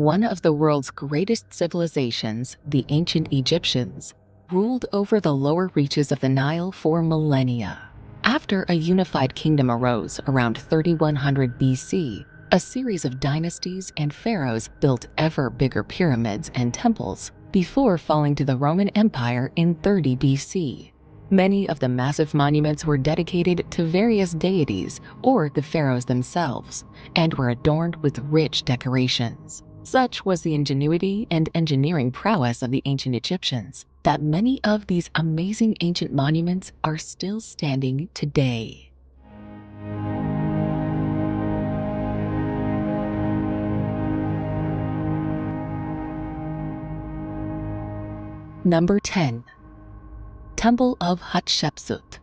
One of the world's greatest civilizations, the ancient Egyptians, ruled over the lower reaches of the Nile for millennia. After a unified kingdom arose around 3100 BC, a series of dynasties and pharaohs built ever bigger pyramids and temples before falling to the Roman Empire in 30 BC. Many of the massive monuments were dedicated to various deities or the pharaohs themselves, and were adorned with rich decorations. Such was the ingenuity and engineering prowess of the ancient Egyptians that many of these amazing ancient monuments are still standing today. Number 10. Temple of Hatshepsut.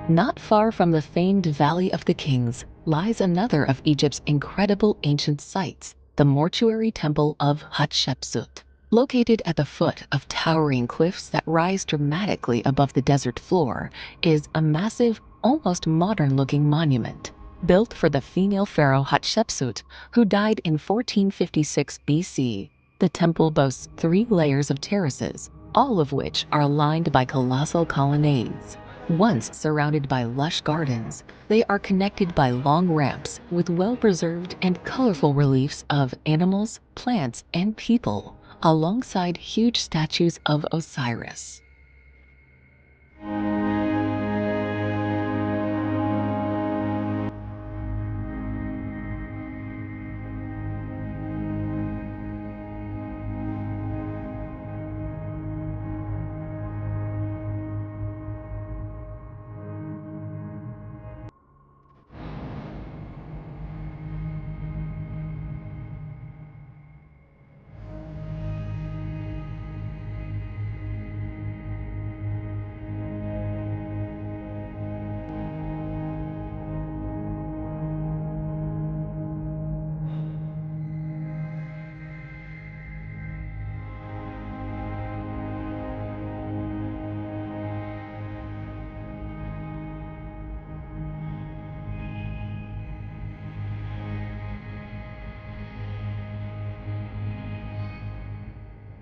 Not far from the famed Valley of the Kings lies another of Egypt's incredible ancient sites, the mortuary temple of Hatshepsut. Located at the foot of towering cliffs that rise dramatically above the desert floor is a massive, almost modern-looking monument. Built for the female pharaoh Hatshepsut, who died in 1456 BC, the temple boasts 3 layers of terraces, all of which are lined by colossal colonnades. Once surrounded by lush gardens, they are connected by long ramps with well-preserved and colorful reliefs of animals, plants, and people, alongside huge statues of Osiris.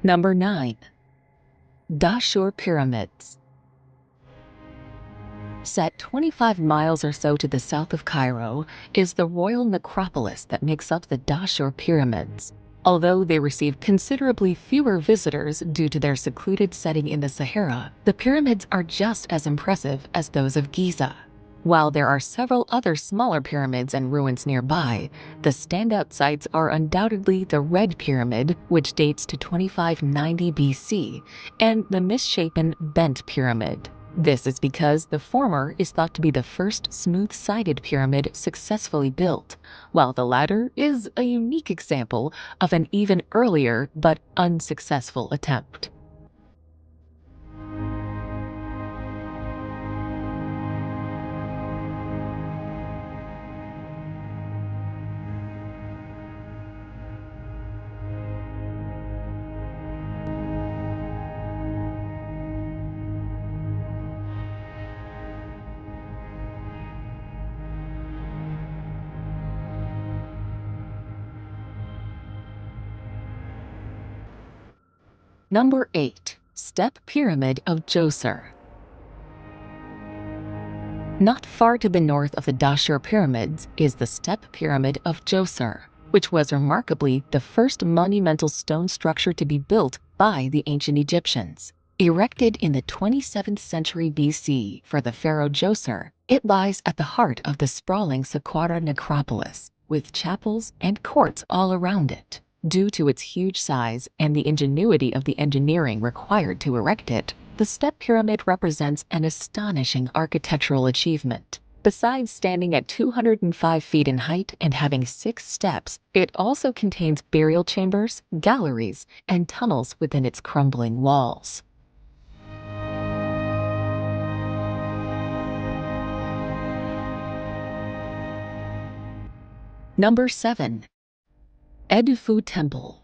Number 9. Dashur Pyramids. Set 25 miles or so to the south of Cairo is the royal necropolis that makes up the Dashur Pyramids. Although they receive considerably fewer visitors due to their secluded setting in the Sahara, the pyramids are just as impressive as those of Giza. While there are several other smaller pyramids and ruins nearby, the standout sites are undoubtedly the Red Pyramid, which dates to 2590 BC, and the misshapen Bent Pyramid. This is because the former is thought to be the first smooth-sided pyramid successfully built, while the latter is a unique example of an even earlier but unsuccessful attempt. Number 8. Step Pyramid of Djoser. Not far to the north of the Dashur Pyramids is the Step Pyramid of Djoser, which was remarkably the first monumental stone structure to be built by the ancient Egyptians. Erected in the 27th century BC for the pharaoh Djoser, it lies at the heart of the sprawling Saqqara necropolis, with chapels and courts all around it. Due to its huge size and the ingenuity of the engineering required to erect it, the Step Pyramid represents an astonishing architectural achievement. Besides standing at 205 feet in height and having 6 steps, it also contains burial chambers, galleries, and tunnels within its crumbling walls. Number 7. Edfu Temple.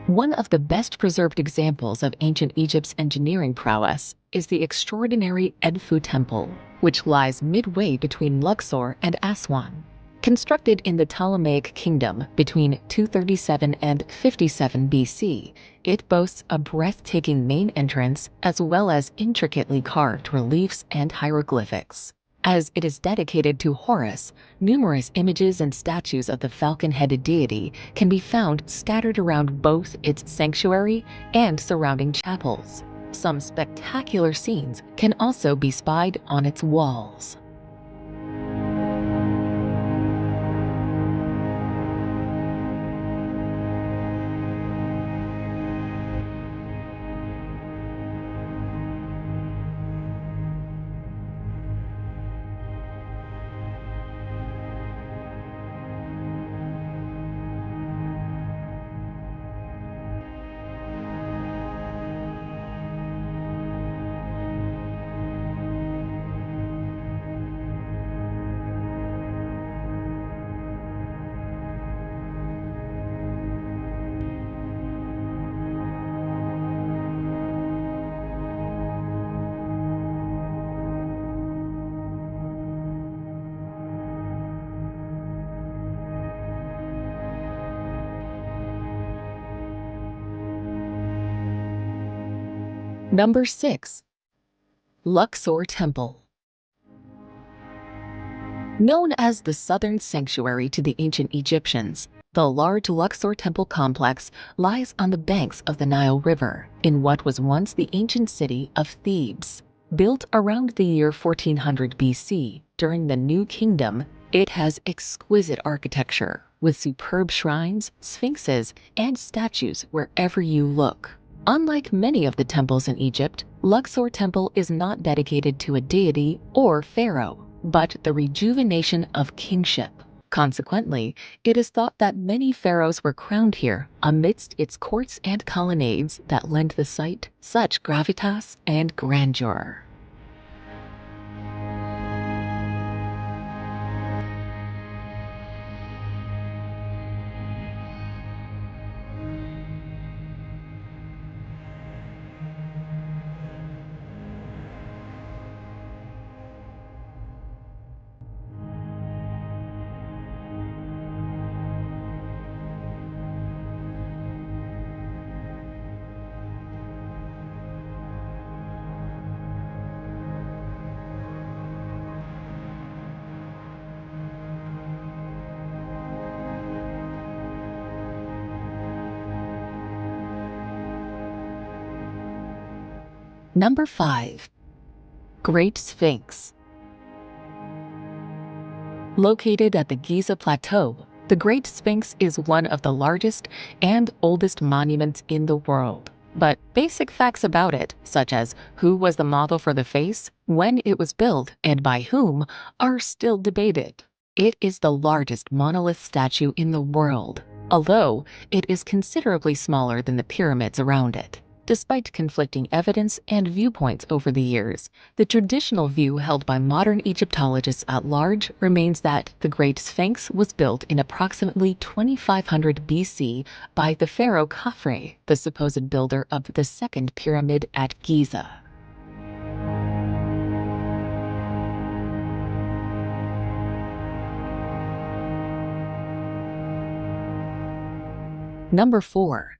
One of the best preserved examples of ancient Egypt's engineering prowess is the extraordinary Edfu Temple, which lies midway between Luxor and Aswan. Constructed in the Ptolemaic kingdom between 237 and 57 BC, it boasts a breathtaking main entrance as well as intricately carved reliefs and hieroglyphics. As it is dedicated to Horus, numerous images and statues of the falcon-headed deity can be found scattered around both its sanctuary and surrounding chapels. Some spectacular scenes can also be spied on its walls. Number 6. Luxor Temple. Known as the southern sanctuary to the ancient Egyptians, the large Luxor Temple complex lies on the banks of the Nile River in what was once the ancient city of Thebes. Built around the year 1400 BC during the New Kingdom, it has exquisite architecture with superb shrines, sphinxes, and statues wherever you look. Unlike many of the temples in Egypt, Luxor Temple is not dedicated to a deity or pharaoh, but the rejuvenation of kingship. Consequently, it is thought that many pharaohs were crowned here amidst its courts and colonnades that lend the site such gravitas and grandeur. Number 5. Great Sphinx. Located at the Giza Plateau, the Great Sphinx is one of the largest and oldest monuments in the world. But basic facts about it, such as who was the model for the face, when it was built, and by whom, are still debated. It is the largest monolith statue in the world, although it is considerably smaller than the pyramids around it. Despite conflicting evidence and viewpoints over the years, the traditional view held by modern Egyptologists at large remains that the Great Sphinx was built in approximately 2500 BC by the pharaoh Khafre, the supposed builder of the second pyramid at Giza. Number 4.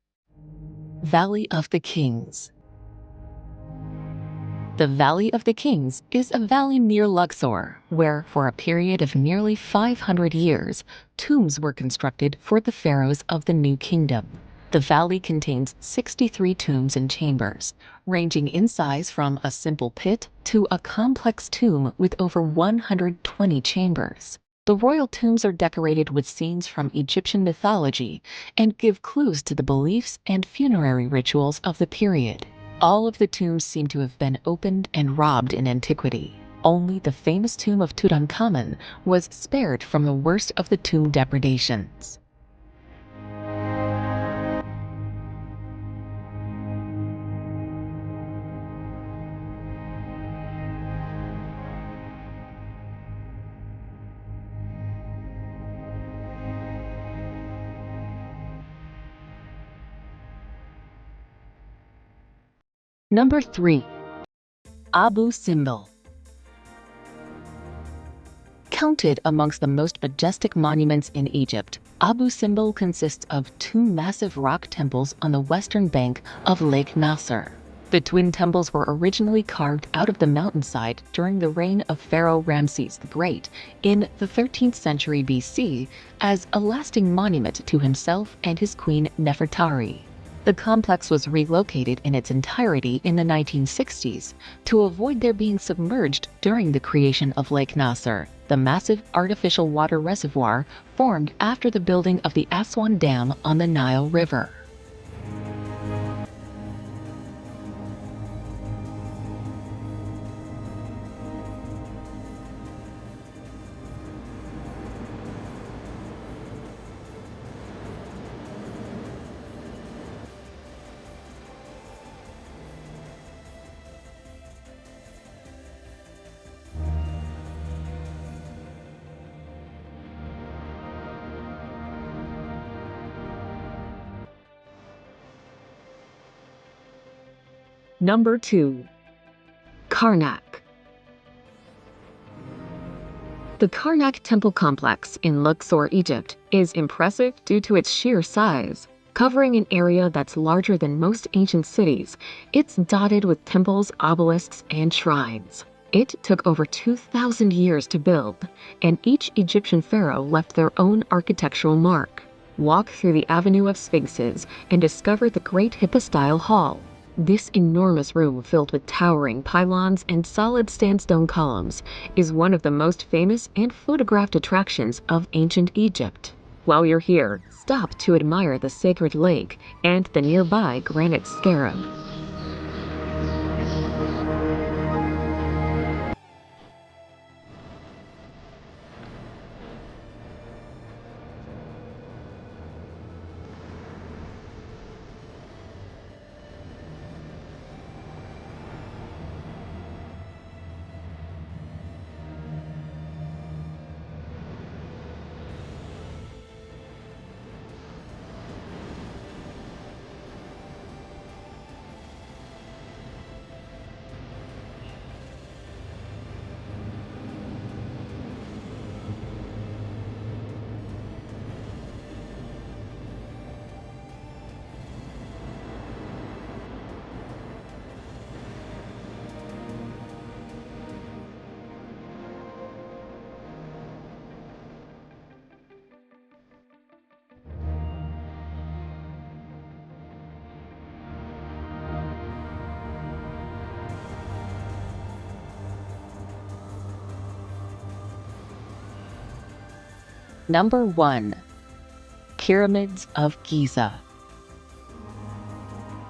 Valley of the Kings. The Valley of the Kings is a valley near Luxor, where for a period of nearly 500 years, tombs were constructed for the pharaohs of the New Kingdom. The valley contains 63 tombs and chambers, ranging in size from a simple pit to a complex tomb with over 120 chambers. The royal tombs are decorated with scenes from Egyptian mythology and give clues to the beliefs and funerary rituals of the period. All of the tombs seem to have been opened and robbed in antiquity. Only the famous tomb of Tutankhamun was spared from the worst of the tomb depredations. Number 3. Abu Simbel. Counted amongst the most majestic monuments in Egypt, Abu Simbel consists of two massive rock temples on the western bank of Lake Nasser. The twin temples were originally carved out of the mountainside during the reign of Pharaoh Ramses the Great in the 13th century BC as a lasting monument to himself and his queen Nefertari. The complex was relocated in its entirety in the 1960s to avoid their being submerged during the creation of Lake Nasser, the massive artificial water reservoir formed after the building of the Aswan Dam on the Nile River. Number 2. Karnak. The Karnak temple complex in Luxor, Egypt, is impressive due to its sheer size. Covering an area that's larger than most ancient cities, it's dotted with temples, obelisks, and shrines. It took over 2,000 years to build, and each Egyptian pharaoh left their own architectural mark. Walk through the Avenue of Sphinxes and discover the Great Hypostyle Hall. This enormous room filled with towering pylons and solid sandstone columns is one of the most famous and photographed attractions of ancient Egypt. While you're here, stop to admire the sacred lake and the nearby granite scarab. Number 1. Pyramids of Giza.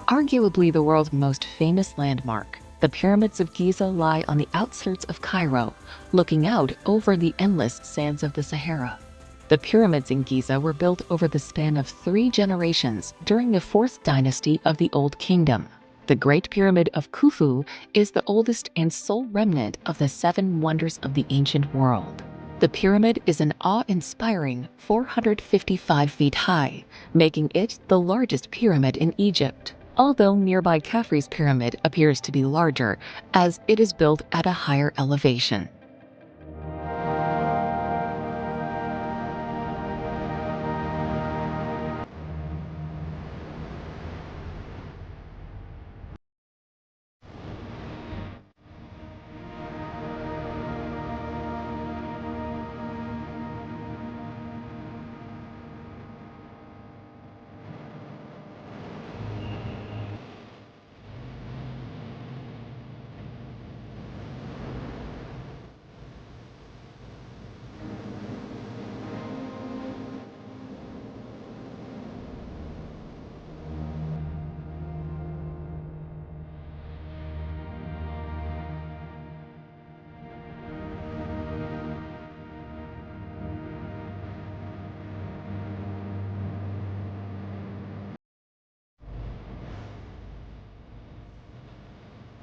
Arguably the world's most famous landmark, the Pyramids of Giza lie on the outskirts of Cairo, looking out over the endless sands of the Sahara. The pyramids in Giza were built over the span of 3 generations during the 4th dynasty of the Old Kingdom. The Great Pyramid of Khufu is the oldest and sole remnant of the 7 wonders of the ancient world. The pyramid is an awe-inspiring 455 feet high, making it the largest pyramid in Egypt, although nearby Khafre's pyramid appears to be larger as it is built at a higher elevation.